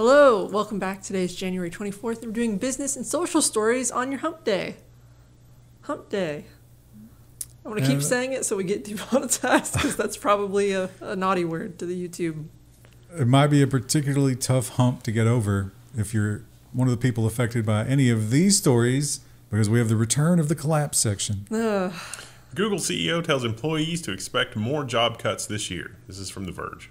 Hello, welcome back. Today is January 24th. We're doing business and social stories on your hump day. Hump day. I'm going to keep saying it so we get demonetized because that's probably a naughty word to the YouTube. It might be a particularly tough hump to get over if you're one of the people affected by any of these stories, because we have the return of the collapse section. Google CEO tells employees to expect more job cuts this year. This is from The Verge.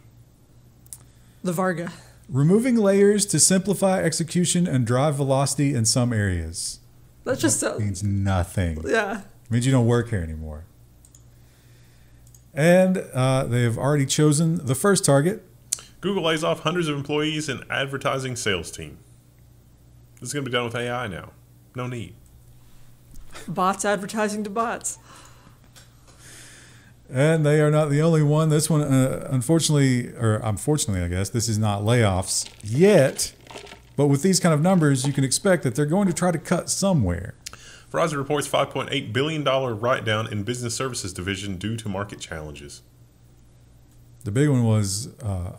The Varga. Removing layers to simplify execution and drive velocity in some areas. That just means nothing. Yeah. It means you don't work here anymore. And they have already chosen the first target. Google lays off hundreds of employees in advertising sales team. This is going to be done with AI now. No need. Bots advertising to bots. And they are not the only one. This one, unfortunately, I guess, this is not layoffs yet. But with these kind of numbers, you can expect that they're going to try to cut somewhere. Verizon reports $5.8 billion write-down in business services division due to market challenges. The big one was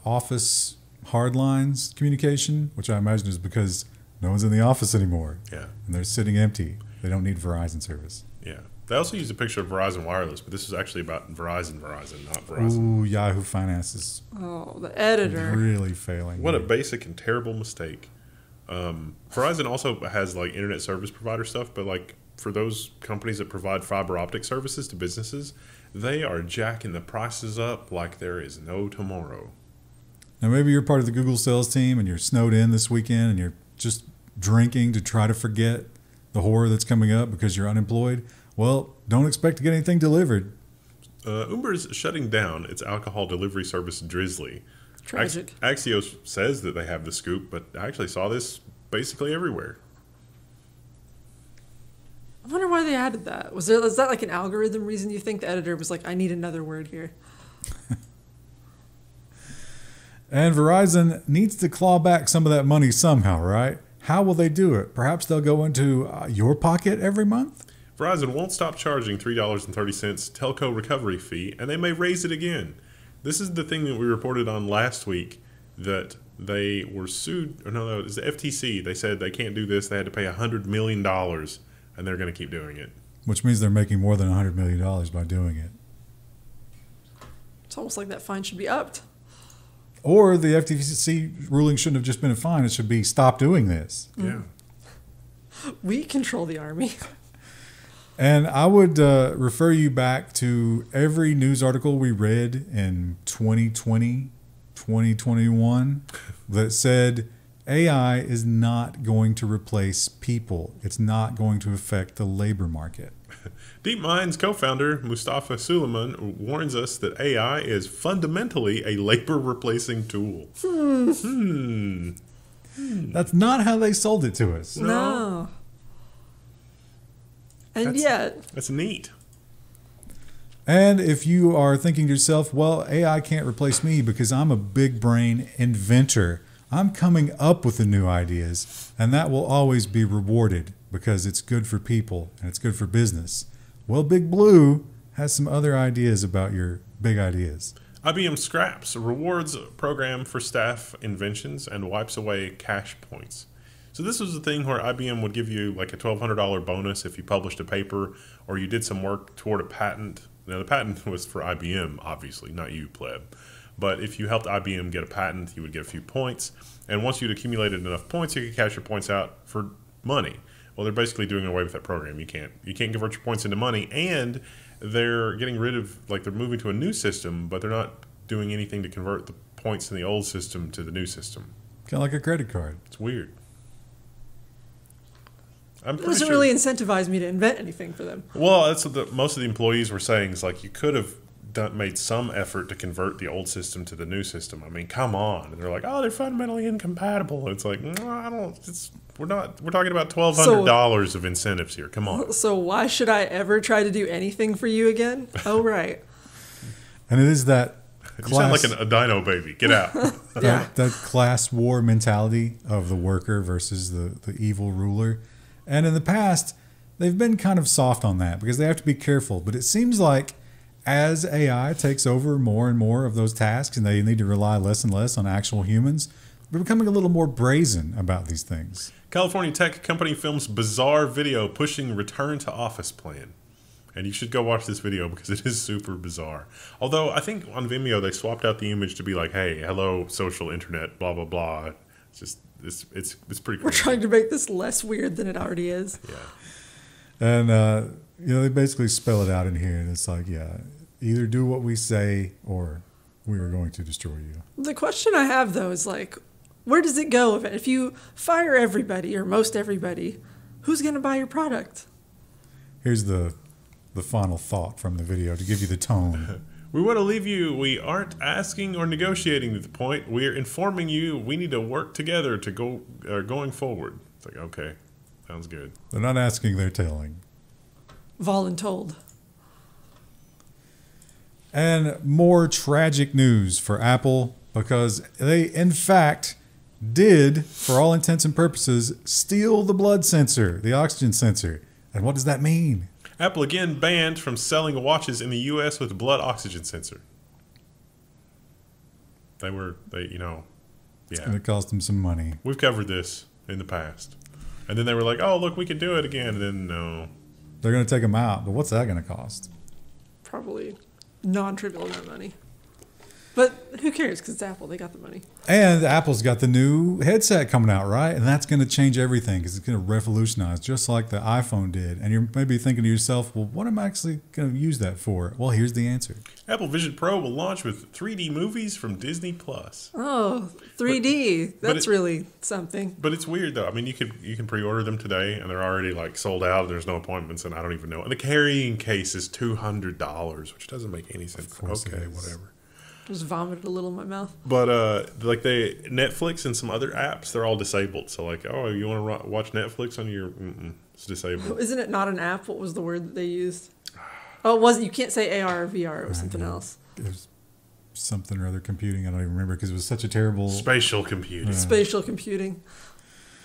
office hardlines communication, which I imagine is because no one's in the office anymore. Yeah. And they're sitting empty. They don't need Verizon service. Yeah. They also used a picture of Verizon Wireless, but this is actually about Verizon, not Verizon. Ooh, Yahoo Finances. Oh, the editor. Really failing. What a basic and terrible mistake. Verizon also has like internet service provider stuff, but like for those companies that provide fiber optic services to businesses, they are jacking the prices up like there is no tomorrow. Now maybe you're part of the Google sales team and you're snowed in this weekend and you're just drinking to try to forget the horror that's coming up because you're unemployed. Well, don't expect to get anything delivered. Uber is shutting down its alcohol delivery service, Drizly. Tragic. Axios says that they have the scoop, but I actually saw this basically everywhere. I wonder why they added that. Was that like an algorithm reason you think the editor was like, I need another word here? And Verizon needs to claw back some of that money somehow, right? How will they do it? Perhaps they'll go into your pocket every month? Verizon won't stop charging $3.30 Telco Recovery fee, and they may raise it again. This is the thing that we reported on last week, that they were sued. Or no, it was the FTC. They said they can't do this. They had to pay $100 million, and they're going to keep doing it. Which means they're making more than $100 million by doing it. It's almost like that fine should be upped. Or the FTC ruling shouldn't have just been a fine. It should be stop doing this. Yeah. We control the army. And I would refer you back to every news article we read in 2020, 2021 that said AI is not going to replace people. It's not going to affect the labor market. DeepMind's co-founder, Mustafa Suleyman, warns us that AI is fundamentally a labor-replacing tool. That's not how they sold it to us. No. And yet. That's neat. And if you are thinking to yourself, well, AI can't replace me because I'm a big brain inventor. I'm coming up with the new ideas, and that will always be rewarded because it's good for people and it's good for business. Well, Big Blue has some other ideas about your big ideas. IBM Scraps rewards a program for staff inventions and wipes away cash points. So this was the thing where IBM would give you like a $1,200 bonus if you published a paper or you did some work toward a patent. Now, the patent was for IBM, obviously, not you, pleb. But if you helped IBM get a patent, you would get a few points. And once you'd accumulated enough points, you could cash your points out for money. Well, they're basically doing away with that program. You can't convert your points into money, and they're getting rid of, like, they're moving to a new system, but they're not doing anything to convert the points in the old system to the new system. Kind of like a credit card. It's weird. It doesn't really incentivize me to invent anything for them. Well, that's what most of the employees were saying. Is like you could have made some effort to convert the old system to the new system. I mean, come on. And they're like, oh, they're fundamentally incompatible. It's like, no, I don't. We're talking about $1,200 of incentives here. Come on. So why should I ever try to do anything for you again? Oh, right. And it is that. You sound like a dino baby. Get out. that class war mentality of the worker versus the evil ruler. And in the past, they've been kind of soft on that because they have to be careful. But it seems like as AI takes over more and more of those tasks and they need to rely less and less on actual humans, we're becoming a little more brazen about these things. California tech company films bizarre video pushing return to office plan. And you should go watch this video because it is super bizarre. Although I think on Vimeo they swapped out the image to be like, "Hey, hello, social internet, blah blah blah." It's just it's pretty crazy. We're trying to make this less weird than it already is. Yeah. And they basically spell it out in here, and it's like, yeah, either do what we say or we are going to destroy you. The question I have though is like, where does it go if you fire everybody or most everybody? Who's going to buy your product? Here's the final thought from the video to give you the tone. We want to leave you. We aren't asking or negotiating at the point. We're informing you we need to work together to go going forward. It's like, okay, sounds good. They're not asking, they're telling. Voluntold. And more tragic news for Apple because they, in fact, did, for all intents and purposes, steal the blood sensor, the oxygen sensor. And what does that mean? Apple again banned from selling watches in the U.S. with blood oxygen sensor. Yeah. It's going to cost them some money. We've covered this in the past. And then they were like, oh, look, we can do it again. And then, no. They're going to take them out, but what's that going to cost? Probably non-trivial amount of money. But who cares? Because it's Apple. They got the money. And Apple's got the new headset coming out, right? And that's going to change everything because it's going to revolutionize just like the iPhone did. And you're maybe thinking to yourself, well, what am I actually going to use that for? Well, here's the answer. Apple Vision Pro will launch with 3D movies from Disney+. Oh, 3D. That's really something. But it's weird, though. I mean, you can pre-order them today, and they're already, like, sold out. There's no appointments, and I don't even know. And the carrying case is $200, which doesn't make any sense. Okay, whatever. Just vomited a little in my mouth. But like Netflix and some other apps, they're all disabled. So like, oh, you want to watch Netflix on your? It's disabled. Isn't it not an app? What was the word that they used? Oh, it wasn't. You can't say AR or VR. It was something else. It was something or other computing. I don't even remember because it was such a terrible spatial computing. Spatial computing.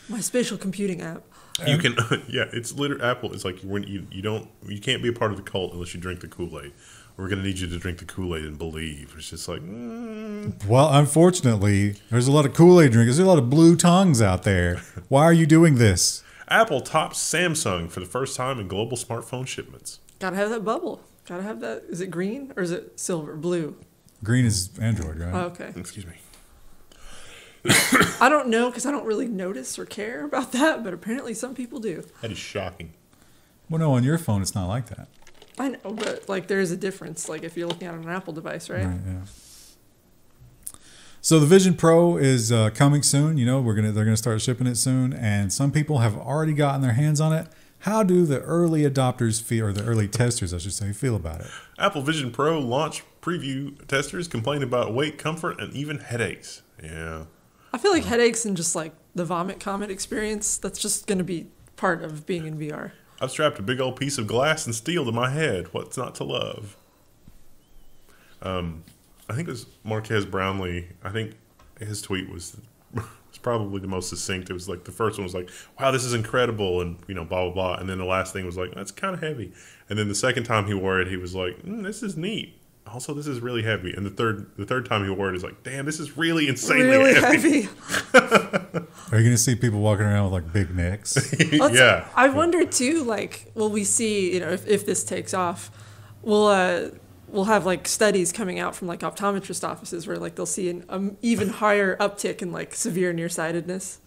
My spatial computing app. You can, yeah. It's literally Apple. It's like when you can't be a part of the cult unless you drink the Kool-Aid. We're going to need you to drink the Kool-Aid and believe. It's just like, Well, unfortunately, there's a lot of Kool-Aid drinkers. There's a lot of blue tongues out there. Why are you doing this? Apple tops Samsung for the first time in global smartphone shipments. Gotta have that bubble. Gotta have that. Is it green or is it silver? Blue? Green is Android, right? Oh, okay. Excuse me. I don't know because I don't really notice or care about that, but apparently some people do. That is shocking. Well, no, on your phone, it's not like that. I know, but like there is a difference. Like if you're looking at an Apple device, right? Right, yeah. So the Vision Pro is coming soon. You know, they're gonna start shipping it soon, and some people have already gotten their hands on it. How do the early adopters feel, or the early testers, I should say, feel about it? Apple Vision Pro launch preview testers complain about weight, comfort, and even headaches. Yeah. I feel like headaches and just like the vomit comet experience. That's just going to be part of being in VR. I've strapped a big old piece of glass and steel to my head. What's not to love? I think it was Marquez Brownlee. I think his tweet was probably the most succinct. It was like the first one was like, wow, this is incredible, and blah, blah, blah. And then the last thing was like, that's kind of heavy. And then the second time he wore it, he was like, this is neat. Also, this is really heavy. And the third time he wore it is like, damn, this is really insanely heavy. Are you going to see people walking around with like big necks? Yeah. I wonder too, like, will we see, if this takes off, we'll have like studies coming out from like optometrist offices where like they'll see an even higher uptick in like severe nearsightedness.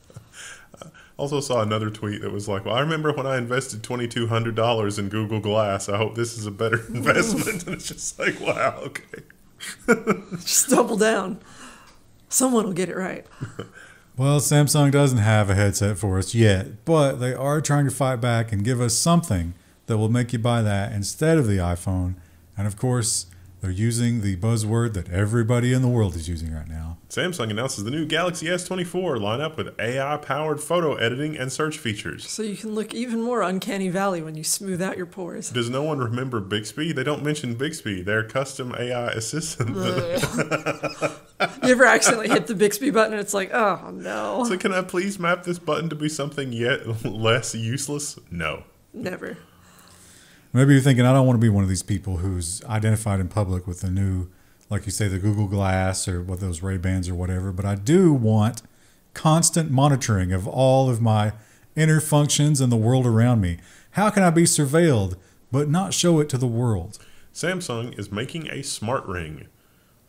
Also saw another tweet that was like, well, I remember when I invested $2,200 in Google Glass. I hope this is a better investment. And it's just like, wow, okay. Just double down. Someone will get it right. Well, Samsung doesn't have a headset for us yet, but they are trying to fight back and give us something that will make you buy that instead of the iPhone. And of course, they're using the buzzword that everybody in the world is using right now. Samsung announces the new Galaxy S24 lineup with AI-powered photo editing and search features. So you can look even more uncanny valley when you smooth out your pores. Does no one remember Bixby? They don't mention Bixby. Their custom AI assistant. You ever accidentally hit the Bixby button and it's like, oh, no. So can I please map this button to be something yet less useless? No. Never. Maybe you're thinking, I don't want to be one of these people who's identified in public with the new, like you say, the Google Glass or what those Ray-Bans or whatever, but I do want constant monitoring of all of my inner functions and the world around me. How can I be surveilled but not show it to the world? Samsung is making a smart ring.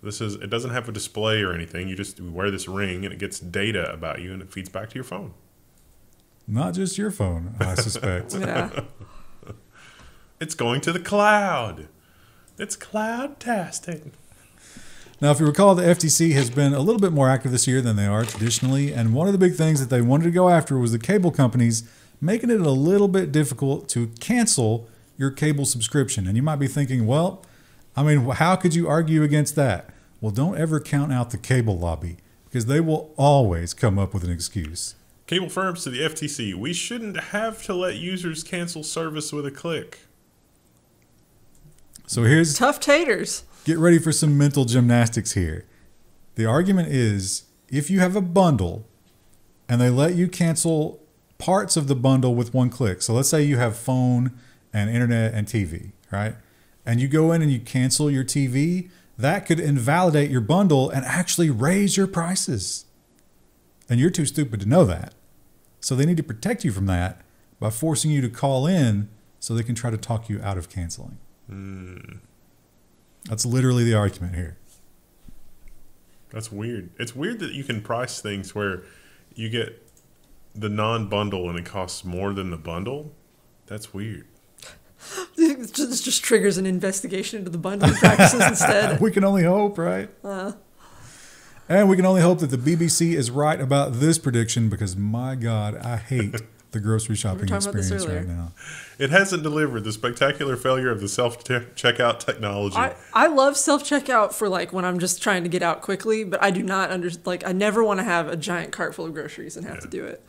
It doesn't have a display or anything. You just wear this ring and it gets data about you and it feeds back to your phone. Not just your phone, I suspect. Yeah. It's going to the cloud. It's cloud-tastic. Now, if you recall, the FTC has been a little bit more active this year than they are traditionally, and one of the big things that they wanted to go after was the cable companies, making it a little bit difficult to cancel your cable subscription. And you might be thinking, well, I mean, how could you argue against that? Well, don't ever count out the cable lobby, because they will always come up with an excuse. Cable firms to the FTC, we shouldn't have to let users cancel service with a click. So here's... Tough taters. Get ready for some mental gymnastics here. The argument is, if you have a bundle and they let you cancel parts of the bundle with one click. So let's say you have phone and internet and TV, right? And you go in and you cancel your TV, that could invalidate your bundle and actually raise your prices. And you're too stupid to know that. So they need to protect you from that by forcing you to call in so they can try to talk you out of canceling. That's literally the argument here. That's weird. It's weird that you can price things where you get the non-bundle and it costs more than the bundle. That's weird. This just triggers an investigation into the bundling practices instead. We can only hope, right? And we can only hope that the BBC is right about this prediction, because my God, I hate the grocery shopping experience right now. It hasn't delivered. The spectacular failure of the self-checkout technology. I love self-checkout for like when I'm just trying to get out quickly, but I do not I never want to have a giant cart full of groceries and have to do it.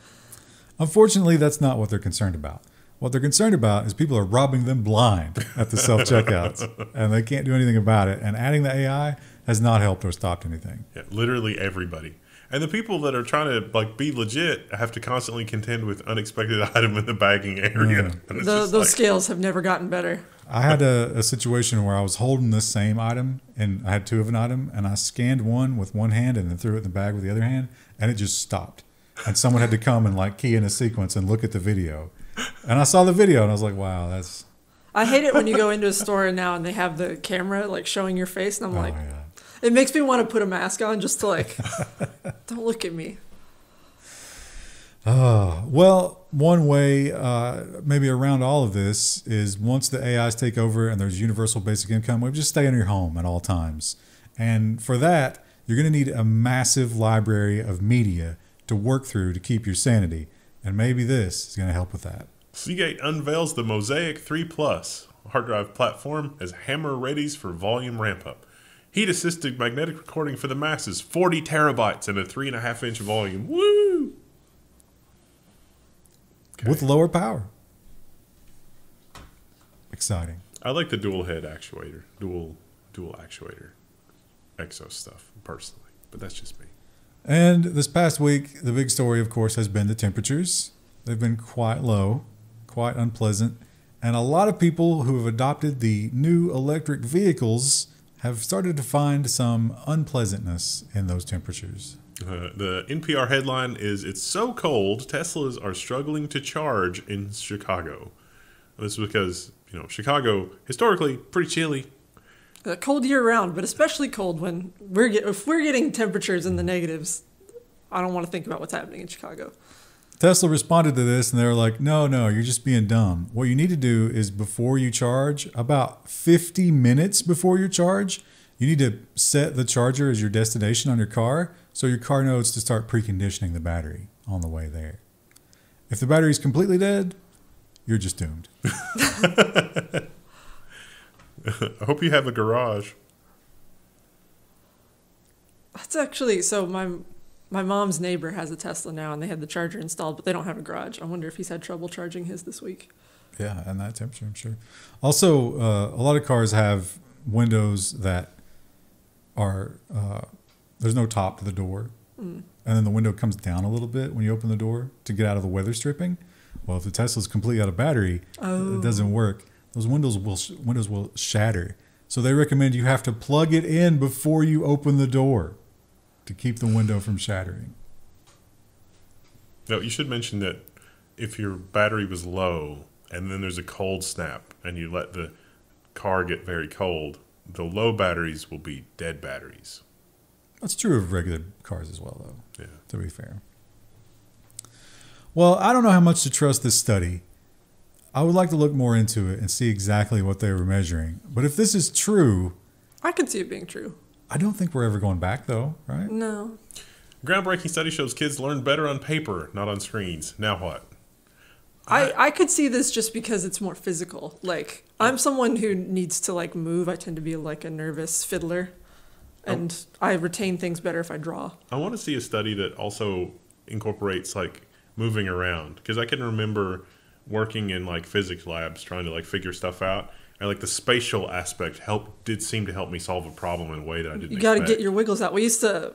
Unfortunately, that's not what they're concerned about. What they're concerned about is people are robbing them blind at the self-checkouts, and they can't do anything about it. And adding the AI has not helped or stopped anything. Yeah, literally everybody. And the people that are trying to be legit have to constantly contend with unexpected item in the bagging area. Those scales have never gotten better. I had a situation where I was holding the same item, and I had two of an item, and I scanned one with one hand and then threw it in the bag with the other hand, and it just stopped. And someone had to come and key in a sequence and look at the video. And I saw the video and I was like, wow, that's... I hate it when you go into a store now and they have the camera showing your face, and I'm yeah. It makes me want to put a mask on just to don't look at me. Well, one way maybe around all of this is once the AIs take over and there's universal basic income, we just stay in your home at all times. And for that, you're going to need a massive library of media to work through to keep your sanity. And maybe this is going to help with that. Seagate unveils the Mozaic 3 Plus hard drive platform as HAMR Readies for volume ramp-up. Heat-assisted magnetic recording for the masses, 40 terabytes in a 3.5-inch volume. Woo! Okay. With lower power. Exciting. I like the dual head actuator, dual actuator, Exo stuff personally, but that's just me. And this past week, the big story, of course, has been the temperatures. They've been quite low, quite unpleasant, and a lot of people who have adopted the new electric vehicles have started to find some unpleasantness in those temperatures. The NPR headline is, "It's so cold, Teslas are struggling to charge in Chicago." This is because, Chicago, historically, pretty chilly. Cold year round, but especially cold when if we're getting temperatures in the negatives. I don't want to think about what's happening in Chicago. Tesla responded to this and they were like, no, you're just being dumb. What you need to do is before you charge, about 50 minutes before you charge, you need to set the charger as your destination on your car so your car knows to start preconditioning the battery on the way there. If the battery's completely dead, you're just doomed. I hope you have a garage. That's actually, so my mom's neighbor has a Tesla now, and they had the charger installed, but they don't have a garage. I wonder if he's had trouble charging his this week. Yeah, and that temperature, I'm sure. Also, a lot of cars have windows that are, there's no top to the door. And then the window comes down a little bit when you open the door to get out of the weather stripping. Well, if the Tesla's completely out of battery, it doesn't work. Those windows will shatter. So they recommend you have to plug it in before you open the door to keep the window from shattering. No, you should mention that if your battery was low and then there's a cold snap and you let the car get very cold, the low batteries will be dead batteries. That's true of regular cars as well, though, Yeah. to be fair. Well, I don't know how much to trust this study. I would like to look more into it and see exactly what they were measuring. But if this is true, I could see it being true. I don't think we're ever going back, though, right? No. Groundbreaking study shows kids learn better on paper, not on screens. Now what? I could see this just because it's more physical. Like, I'm someone who needs to, like, move. I tend to be, like, a nervous fiddler. And I retain things better if I draw. I want to see a study that also incorporates, like, moving around. Because I can remember working in, like, physics labs trying to, like, figure stuff out. And, like, the spatial aspect did seem to help me solve a problem in a way that I didn't expect. You got to get your wiggles out.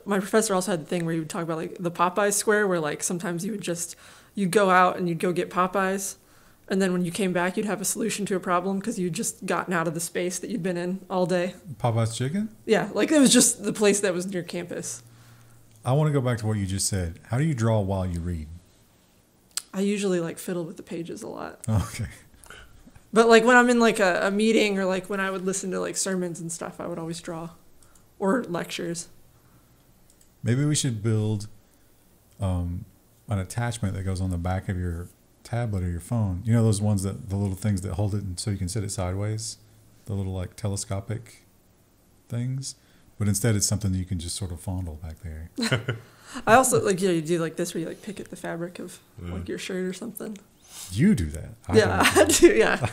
My professor also had the thing where he would talk about, like, the Popeye square, where, like, sometimes you'd go out and you'd go get Popeyes. And then when you came back, you'd have a solution to a problem because you'd just gotten out of the space that you'd been in all day. Popeye's Chicken? Yeah, like it was just the place that was near campus. I want to go back to what you just said. How do you draw while you read? I usually like fiddle with the pages a lot. Okay. But like when I'm in like a meeting or like when I would listen to like sermons and stuff, I would always draw. Or lectures. Maybe we should build an attachment that goes on the back of your tablet or your phone. You know those ones the little things that hold it so you can sit it sideways? The little like telescopic things? But instead it's something that you can just sort of fondle back there. I also like, you do like this where you like pick at the fabric of like your shirt or something. You do that. I do, yeah.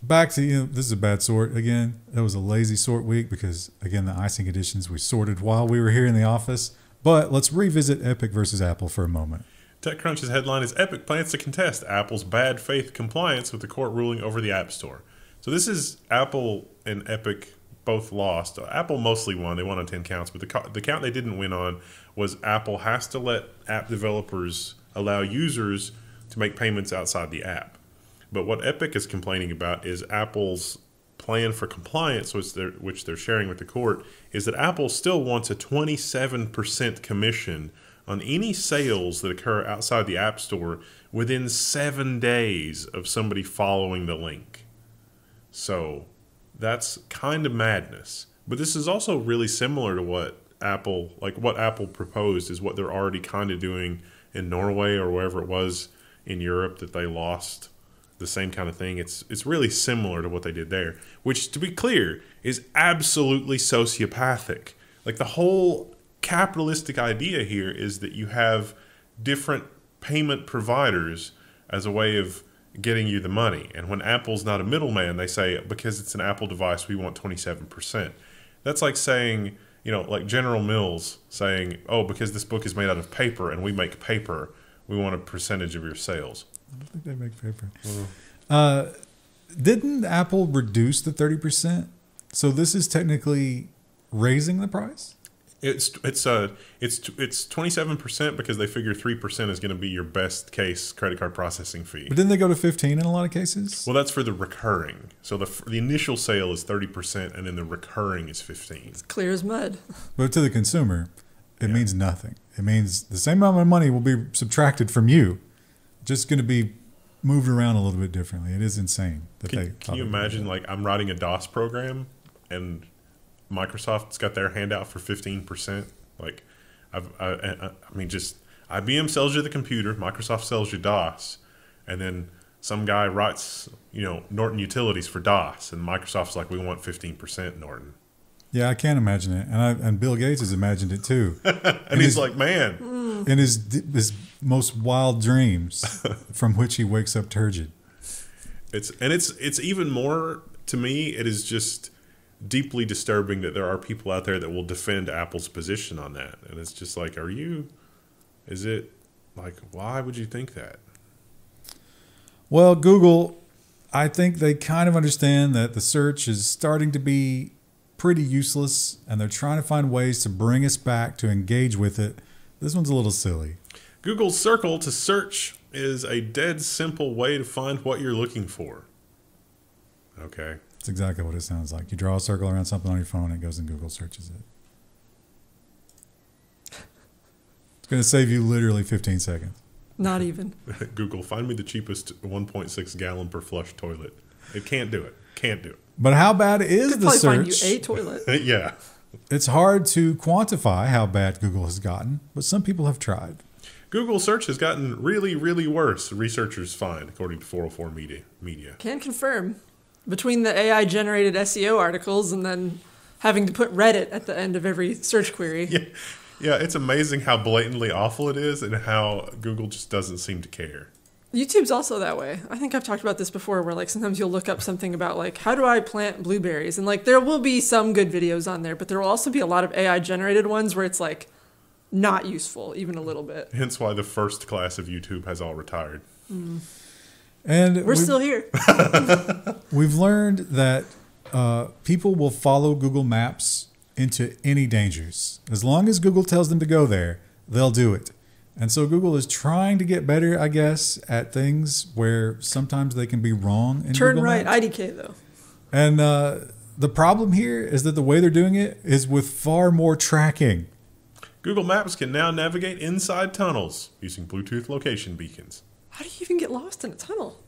Back to, this is a bad sort again. It was a lazy sort week because, again, the icing conditions we sorted while we were here in the office. But let's revisit Epic versus Apple for a moment. TechCrunch's headline is Epic plans to contest Apple's bad faith compliance with the court ruling over the App Store. So this is Apple and Epic both lost. Apple mostly won. They won on 10 counts. But the count they didn't win on was Apple has to let app developers allow users to make payments outside the app. But what Epic is complaining about is Apple's plan for compliance, which they're sharing with the court, is that Apple still wants a 27% commission on any sales that occur outside the App Store within 7 days of somebody following the link. So that's kind of madness. But this is also really similar to what Apple proposed is what they're already kind of doing in Norway or wherever it was in Europe that they lost. The same kind of thing. It's really similar to what they did there, which, to be clear, is absolutely sociopathic. Like the whole capitalistic idea here is that you have different payment providers as a way of getting you the money. And when Apple's not a middleman, they say, because it's an Apple device, we want 27%. That's like saying, like General Mills saying, oh, because this book is made out of paper and we make paper, we want a percentage of your sales. I don't think they make paper. Didn't Apple reduce the 30%? So this is technically raising the price? It's 27% because they figure 3% is going to be your best case credit card processing fee. But didn't they go to 15 in a lot of cases? Well, that's for the recurring. So the initial sale is 30% and then the recurring is 15. It's clear as mud. But to the consumer, it means nothing. It means the same amount of money will be subtracted from you. Just going to be moved around a little bit differently. It is insane. Can you imagine, like, I'm writing a DOS program and Microsoft's got their handout for 15%? Like, I mean, just IBM sells you the computer, Microsoft sells you DOS, and then some guy writes, Norton Utilities for DOS, and Microsoft's like, we want 15%, Norton. Yeah, I can't imagine it. And Bill Gates has imagined it too. And he's like, man. In his most wild dreams from which he wakes up turgid. It's even more, to me, it is just deeply disturbing that there are people out there that will defend Apple's position on that. And it's just like, why would you think that? Well, Google, I think they kind of understand that the search is starting to be pretty useless, and they're trying to find ways to bring us back to engage with it. This one's a little silly. Google's circle to search is a dead simple way to find what you're looking for. Okay. That's exactly what it sounds like. You draw a circle around something on your phone, and it goes and Google searches it. going to save you literally 15 seconds. Not even. Google, find me the cheapest 1.6 gallon per flush toilet. It can't do it. Can't do it. But how bad is Could the probably search? find you a toilet. Yeah. It's hard to quantify how bad Google has gotten, but some people have tried. Google search has gotten really, really worse, researchers find, according to 404 Media. Can confirm. Between the AI-generated SEO articles and then having to put Reddit at the end of every search query. Yeah, it's amazing how blatantly awful it is and how Google just doesn't seem to care. YouTube's also that way. I think I've talked about this before where like sometimes you'll look up something about like how do I plant blueberries, and like there will be some good videos on there, but there will also be a lot of AI generated ones where it's like not useful even a little bit. Hence why the first class of YouTube has all retired. And We're still here. we've learned that people will follow Google Maps into any dangers. As long as Google tells them to go there, they'll do it. And so Google is trying to get better, I guess, at things where sometimes they can be wrong in Turn Google right, Maps. IDK though. And the problem here is that the way they're doing it is with far more tracking. Google Maps can now navigate inside tunnels using Bluetooth location beacons. How do you even get lost in a tunnel?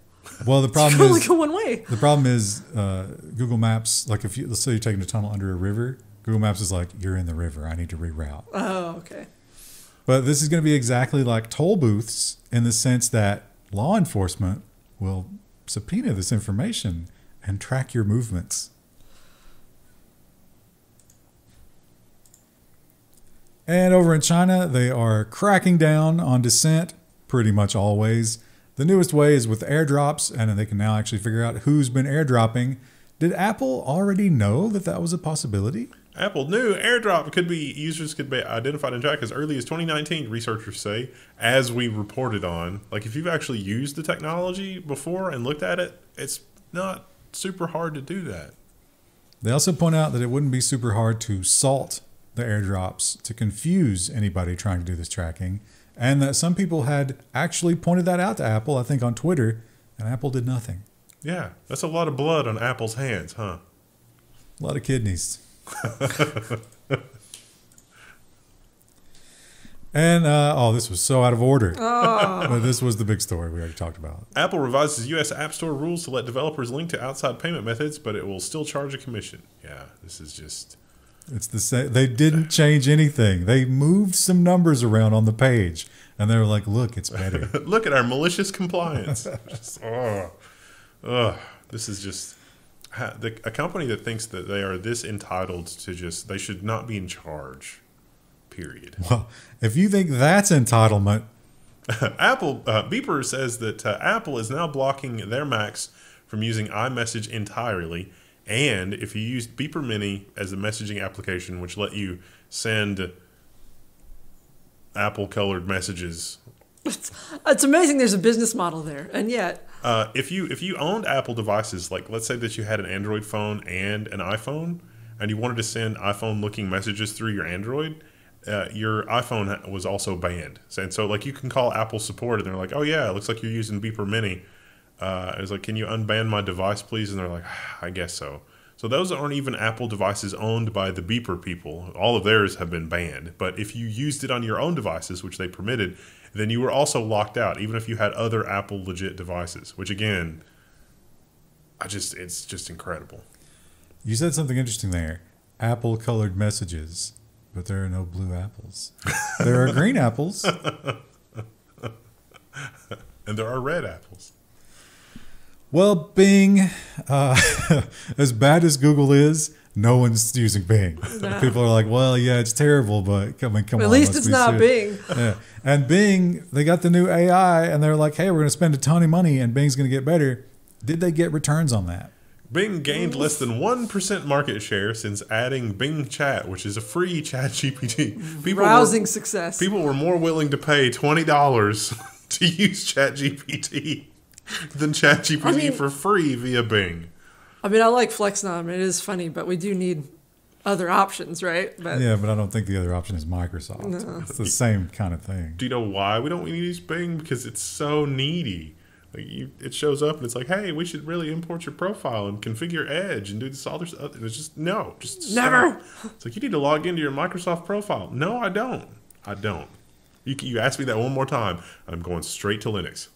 Well, the You problem can only is go one way. the problem is Google Maps. Like if you let's say you're taking a tunnel under a river, Google Maps is like, you're in the river. I need to reroute. Oh, okay. But this is going to be exactly like toll booths in the sense that law enforcement will subpoena this information and track your movements. And over in China, they are cracking down on dissent pretty much always. The newest way is with airdrops, and they can now actually figure out who's been airdropping. Did Apple already know that that was a possibility? Apple knew AirDrop users could be identified and tracked as early as 2019, researchers say, as we reported on. Like if you've actually used the technology before and looked at it, it's not super hard to do that. They also point out that it wouldn't be super hard to salt the airdrops to confuse anybody trying to do this tracking, and that some people had actually pointed that out to Apple, I think on Twitter, and Apple did nothing. Yeah, that's a lot of blood on Apple's hands, huh? A lot of kidneys. And, this was so out of order. Oh. But this was the big story we already talked about. Apple revises U.S. App Store rules to let developers link to outside payment methods, but it will still charge a commission. Yeah, this is just... It's the same. They didn't change anything. They moved some numbers around on the page, and they were like, look, it's better. Look at our malicious compliance. This is just... A company that thinks that they are this entitled to just... They should not be in charge. Period. Well, if you think that's entitlement... Apple, Beeper says that Apple is now blocking their Macs from using iMessage entirely. And if you used Beeper Mini as a messaging application, which let you send Apple-colored messages... It's amazing there's a business model there, and yet... if you owned Apple devices, like let's say that you had an Android phone and an iPhone, and you wanted to send iPhone-looking messages through your Android, your iPhone was also banned. And so like you can call Apple support, and they're like, oh yeah, it looks like you're using Beeper Mini. I was like, can you unban my device, please? And they're like, I guess so. So those aren't even Apple devices owned by the Beeper people. All of theirs have been banned. But if you used it on your own devices, which they permitted, then you were also locked out, even if you had other Apple legit devices, which again, it's just incredible. You said something interesting there. Apple-colored messages, but there are no blue apples. There are green apples. And there are red apples. Well, Bing, as bad as Google is, no one's using Bing. No. People are like, well, yeah, it's terrible, but come on. At least it's not Bing. Yeah. And Bing, they got the new AI, and they're like, hey, we're going to spend a ton of money, and Bing's going to get better. Did they get returns on that? Bing gained less than 1% market share since adding Bing Chat, which is a free chat GPT. Rousing success. People were more willing to pay $20 to use Chat GPT than Chat GPT for free via Bing. I mean, I like FlexNom. It is funny, but we do need other options, right? But Yeah, but I don't think the other option is Microsoft. No. It's the same kind of thing. Do you know why we don't use Bing? Because it's so needy. Like it shows up and it's like, hey, we should really import your profile and configure Edge and do this other stuff. And it's just, no, just never. Stop. It's like, you need to log into your Microsoft profile. No, I don't. You ask me that one more time, I'm going straight to Linux.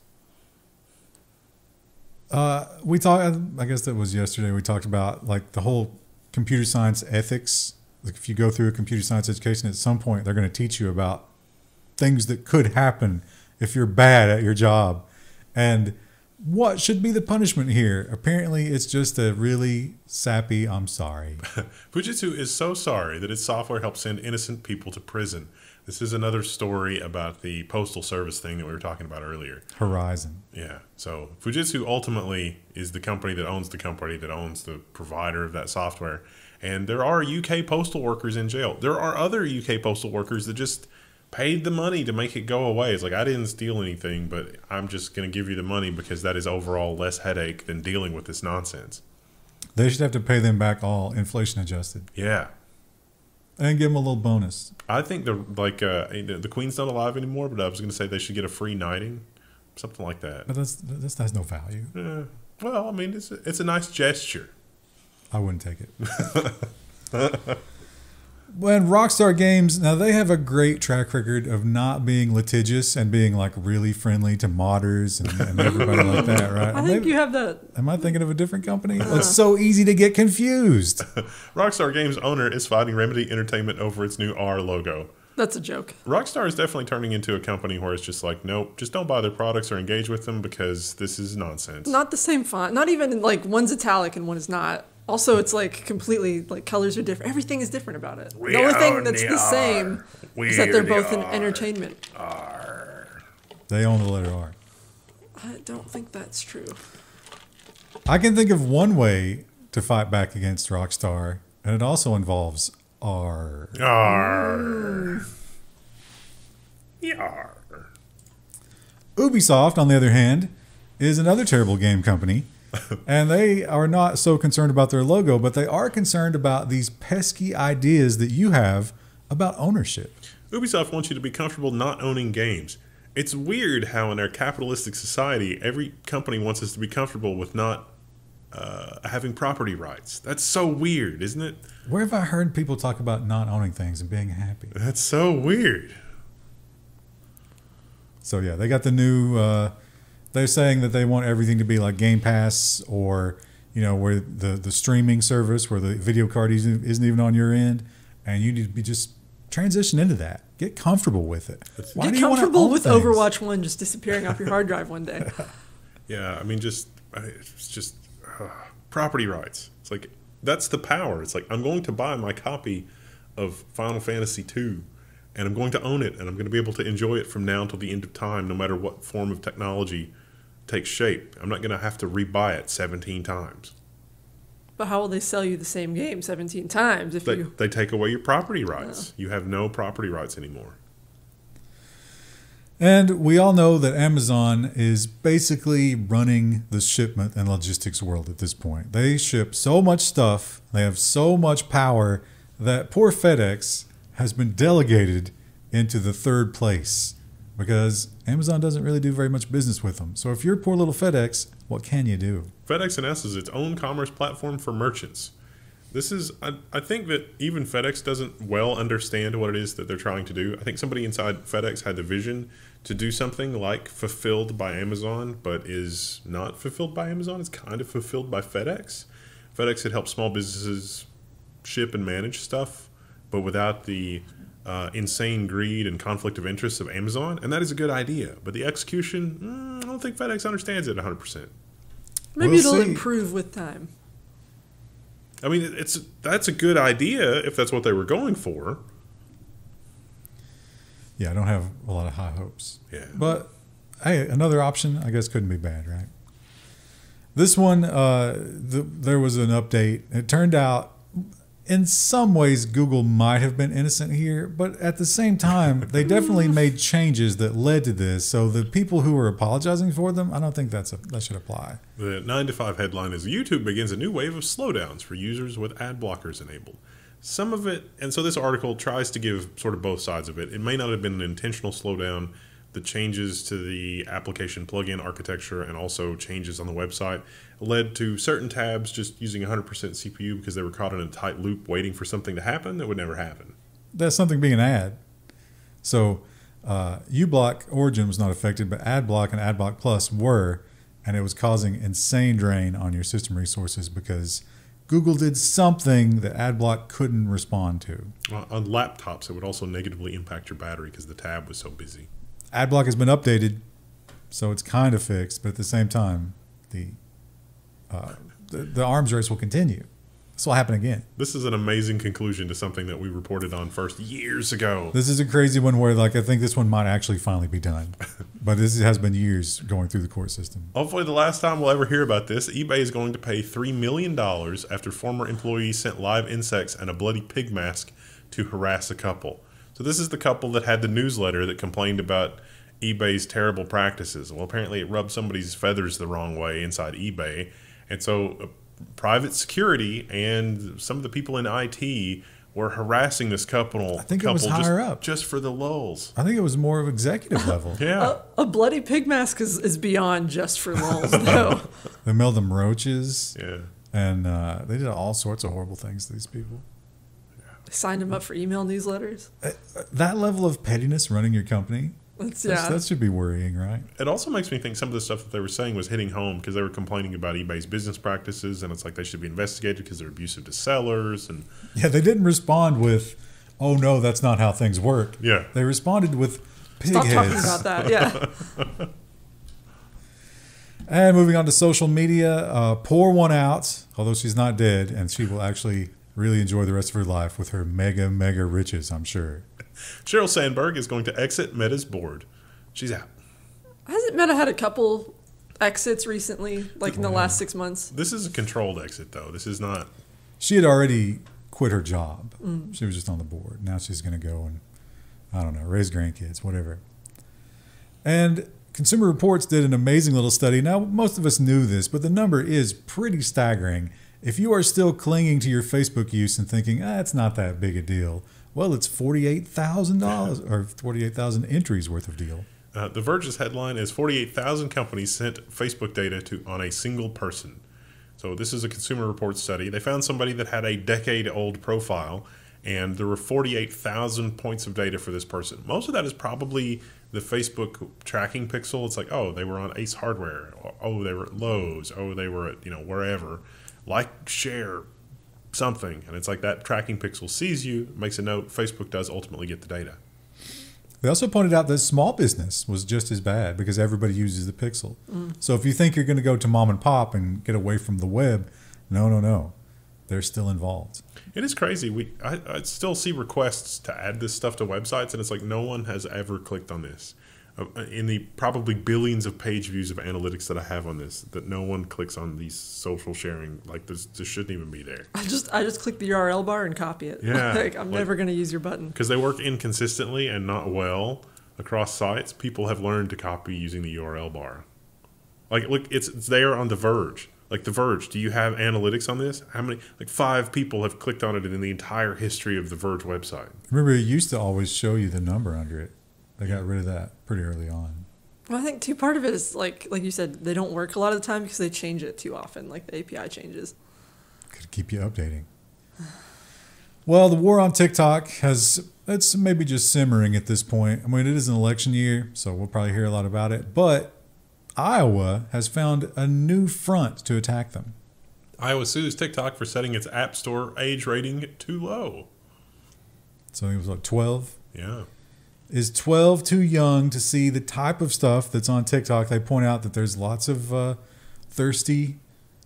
We talked. I guess that was yesterday. We talked about like the whole computer science ethics. Like if you go through a computer science education, at some point they're going to teach you about things that could happen if you're bad at your job, and what should be the punishment here. Apparently, it's just a really sappy "I'm sorry." Fujitsu is so sorry that its software helps send innocent people to prison. This is another story about the postal service thing that we were talking about earlier. Horizon. Yeah. So Fujitsu ultimately is the company that owns the provider of that software. And there are UK postal workers in jail. There are other UK postal workers that just paid the money to make it go away. It's like, I didn't steal anything, but I'm just going to give you the money because that is overall less headache than dealing with this nonsense. They should have to pay them back all inflation adjusted. Yeah. And give them a little bonus. I think the Queen's not alive anymore, but I was going to say they should get a free knighting, something like that. But this has no value. Well, I mean, it's a nice gesture. I wouldn't take it. When Rockstar Games, now they have a great track record of not being litigious and being like really friendly to modders and everybody like that, right? I think you have that. Am I thinking of a different company? It's so easy to get confused. Rockstar Games owner is fighting Remedy Entertainment over its new R logo. That's a joke. Rockstar is definitely turning into a company where it's just like, nope, just don't buy their products or engage with them because this is nonsense. Not the same font. Not even like one's italic and one is not. Also, it's like completely like colors are different. Everything is different about it. The only thing that's the same is that they're both in entertainment. They own the letter R. I don't think that's true. I can think of one way to fight back against Rockstar, and it also involves R. Yarr. Yarr. Ubisoft, on the other hand, is another terrible game company. And they are not so concerned about their logo, but they are concerned about these pesky ideas that you have about ownership. Ubisoft wants you to be comfortable not owning games. It's weird how in our capitalistic society, every company wants us to be comfortable with not having property rights. That's so weird, isn't it? Where have I heard people talk about not owning things and being happy? That's so weird. So yeah, they got the new... they're saying that they want everything to be like Game Pass or, you know, where the streaming service where the video card isn't even on your end. And you need to be just transition into that. Get comfortable with it. Get comfortable with Overwatch 1 just disappearing off your hard drive one day. Yeah, I mean, it's just property rights. It's like, that's the power. It's like, I'm going to buy my copy of Final Fantasy II. And I'm going to own it, and I'm going to be able to enjoy it from now until the end of time, no matter what form of technology takes shape. I'm not going to have to rebuy it 17 times. But how will they sell you the same game 17 times if they take away your property rights? You have no property rights anymore. And we all know that Amazon is basically running the shipment and logistics world at this point. They ship so much stuff, they have so much power that poor FedEx has been delegated into the third place because Amazon doesn't really do very much business with them. So if you're poor little FedEx, what can you do? FedEx is its own commerce platform for merchants. This is, I think that even FedEx doesn't well understand what it is that they're trying to do. I think somebody inside FedEx had the vision to do something like fulfilled by Amazon, but is not fulfilled by Amazon. It's kind of fulfilled by FedEx. FedEx had helped small businesses ship and manage stuff, but without the insane greed and conflict of interest of Amazon. And that is a good idea. But the execution, I don't think FedEx understands it 100%. Maybe it'll improve with time. I mean, that's a good idea if that's what they were going for. Yeah, I don't have a lot of high hopes. Yeah. But, hey, another option, I guess, couldn't be bad, right? This one, there was an update. It turned out, in some ways, Google might have been innocent here, but at the same time, they definitely made changes that led to this. So the people who were apologizing for them, I don't think that should apply. The 9 to 5 headline is YouTube begins a new wave of slowdowns for users with ad blockers enabled. Some of it, and so this article tries to give sort of both sides of it. It may not have been an intentional slowdown. The changes to the application plugin architecture and also changes on the website led to certain tabs just using 100% CPU because they were caught in a tight loop waiting for something to happen that would never happen. That's something being an ad. So uBlock Origin was not affected, but AdBlock and AdBlock Plus were, and it was causing insane drain on your system resources because Google did something that AdBlock couldn't respond to. On laptops, it would also negatively impact your battery because the tab was so busy. AdBlock has been updated, so it's kind of fixed, but at the same time, the arms race will continue. This will happen again. This is an amazing conclusion to something that we reported on first years ago. This is a crazy one where, like, I think this one might actually finally be done. But this has been years going through the court system. Hopefully the last time we'll ever hear about this, eBay is going to pay $3 million after former employees sent live insects and a bloody pig mask to harass a couple. So this is the couple that had the newsletter that complained about eBay's terrible practices. Well, apparently it rubbed somebody's feathers the wrong way inside eBay. And so private security and some of the people in IT were harassing this couple. I think it was higher up. Just for the lulz. I think it was more of executive level. Yeah. A bloody pig mask is beyond just for lulz, though. They mailed them roaches. Yeah. And they did all sorts of horrible things to these people. They signed them up for email newsletters. That level of pettiness running your company, Yeah. that should be worrying, right? It also makes me think some of the stuff that they were saying was hitting home because they were complaining about eBay's business practices, and it's like they should be investigated because they're abusive to sellers. And Yeah, they didn't respond with, "Oh no, that's not how things work." yeah, They responded with pig Stop talking heads. about that. Yeah. And moving on to social media, pour one out, although she's not dead, and she will actually really enjoy the rest of her life with her mega, mega riches, I'm sure. Sheryl Sandberg is going to exit Meta's board. She's out. Hasn't Meta had a couple exits recently, like in the last 6 months? This is a controlled exit, though. This is not. She had already quit her job. She was just on the board. Now she's going to go and, I don't know, raise grandkids, whatever. And Consumer Reports did an amazing little study. Now, most of us knew this, but the number is pretty staggering. If you are still clinging to your Facebook use and thinking, it's not that big a deal, well, it's $48,000 or 48,000 entries worth of deal. The Verge's headline is 48,000 companies sent Facebook data on a single person. So this is a Consumer Reports study. They found somebody that had a decade-old profile, and there were 48,000 points of data for this person. Most of that is probably the Facebook tracking pixel. It's like, oh, they were on Ace Hardware. Oh, they were at Lowe's. Oh, they were at, wherever. Like, share, something. And it's like that tracking pixel sees you, makes a note. Facebook does ultimately get the data. They also pointed out that small business was just as bad because everybody uses the pixel. So if you think you're going to go to mom and pop and get away from the web, no. They're still involved. It is crazy. I still see requests to add this stuff to websites, and it's like no one has ever clicked on this. In the probably billions of page views of analytics that I have on this, that no one clicks on these social sharing. Like this shouldn't even be there. I just click the URL bar and copy it. Yeah, I'm never going to use your button. Because they work inconsistently and not well across sites. People have learned to copy using the URL bar. Like, look, it's there on The Verge. Like The Verge, do you have analytics on this? How many? Like 5 people have clicked on it in the entire history of the Verge website. Remember, it used to always show you the number under it. They got rid of that pretty early on. Well, I think too part of it is like you said, they don't work a lot of the time because they change it too often. Like the API changes. Could keep you updating. Well, the war on TikTok it's maybe just simmering at this point. I mean, it is an election year, so we'll probably hear a lot about it. But Iowa has found a new front to attack them. Iowa sues TikTok for setting its App Store age rating too low. So I think it was like 12. Yeah. Is 12 too young to see the type of stuff that's on TikTok? They point out that there's lots of thirsty,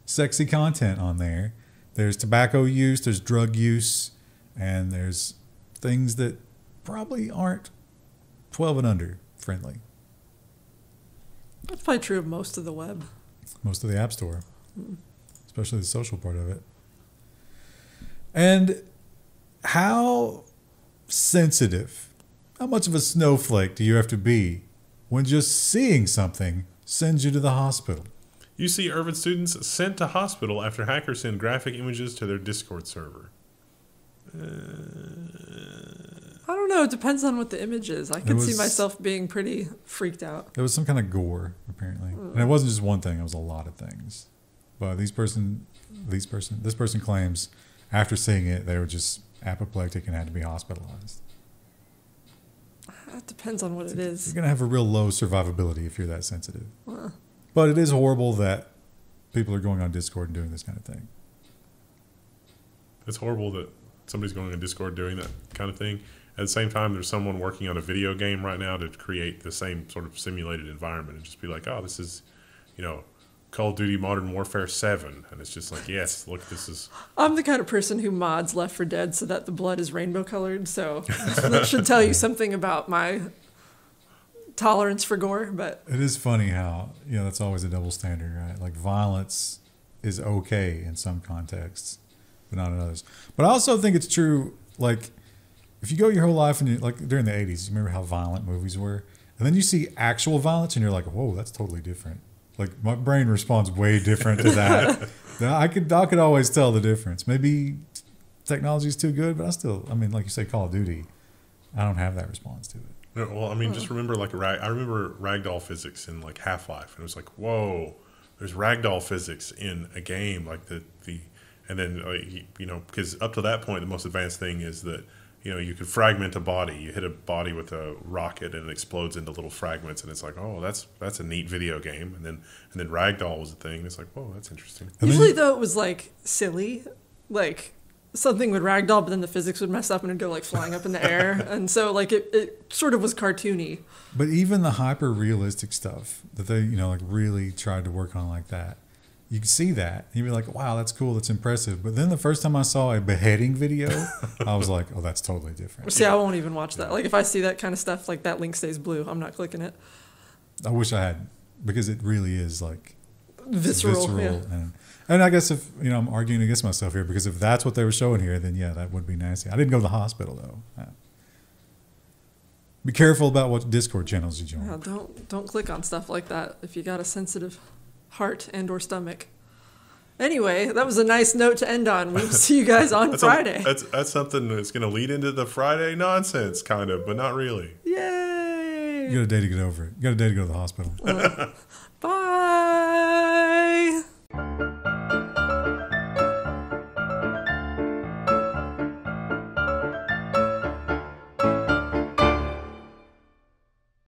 sexy content on there. There's tobacco use, there's drug use, and there's things that probably aren't 12 and under friendly. That's probably true of most of the web. Most of the App Store, especially the social part of it. And how sensitive, how much of a snowflake do you have to be when just seeing something sends you to the hospital? You see Irvine students sent to hospital after hackers send graphic images to their Discord server. I don't know. It depends on what the image is. I could see myself being pretty freaked out. There was some kind of gore, apparently. And it wasn't just one thing. It was a lot of things. But this person claims after seeing it, they were just apoplectic and had to be hospitalized. That depends on what it is. You're going to have a real low survivability if you're that sensitive. But it is horrible that people are going on Discord and doing this kind of thing. It's horrible that somebody's going on Discord doing that kind of thing. At the same time, there's someone working on a video game right now to create the same sort of simulated environment and just be like, oh, this is, Call of Duty Modern Warfare 7. And it's just like, yes, look, this is... I'm the kind of person who mods Left 4 Dead so that the blood is rainbow colored. So that should tell you something about my tolerance for gore. But it is funny how, that's always a double standard, right? Like violence is okay in some contexts, but not in others. But I also think it's true, like, if you go your whole life and like during the 80s, you remember how violent movies were? And then you see actual violence and you're like, whoa, that's totally different. Like my brain responds way different to that. I could always tell the difference. Maybe technology is too good, but like you say, Call of Duty, I don't have that response to it. No, well, just remember I remember ragdoll physics in like Half-Life, and it was like, whoa, there's ragdoll physics in a game like and then because up to that point, the most advanced thing is that you could fragment a body. You hit a body with a rocket and it explodes into little fragments, and it's like, oh, that's a neat video game. And then ragdoll was a thing. And it's like, whoa, that's interesting. Usually though, it was like silly, like something would ragdoll, but then the physics would mess up and it'd go like flying up in the air, and so like it sort of was cartoony. But even the hyper realistic stuff that they like really tried to work on like that, you can see that. You'd be like, wow, that's cool, that's impressive. But then the first time I saw a beheading video, I was like, oh, that's totally different. See, I won't even watch that. Like, if I see that kind of stuff, like that link stays blue, I'm not clicking it. I wish I had, because it really is like visceral. Yeah. And I guess if, I'm arguing against myself here, because if that's what they were showing here, then yeah, that would be nasty. I didn't go to the hospital though. Yeah. Be careful about what Discord channels you join. Yeah, don't click on stuff like that if you got a sensitive heart and or stomach. Anyway, that was a nice note to end on. We'll see you guys on Friday. That's something that's going to lead into the Friday nonsense, kind of, but not really. Yay! You got a day to get over it. You got a day to go to the hospital.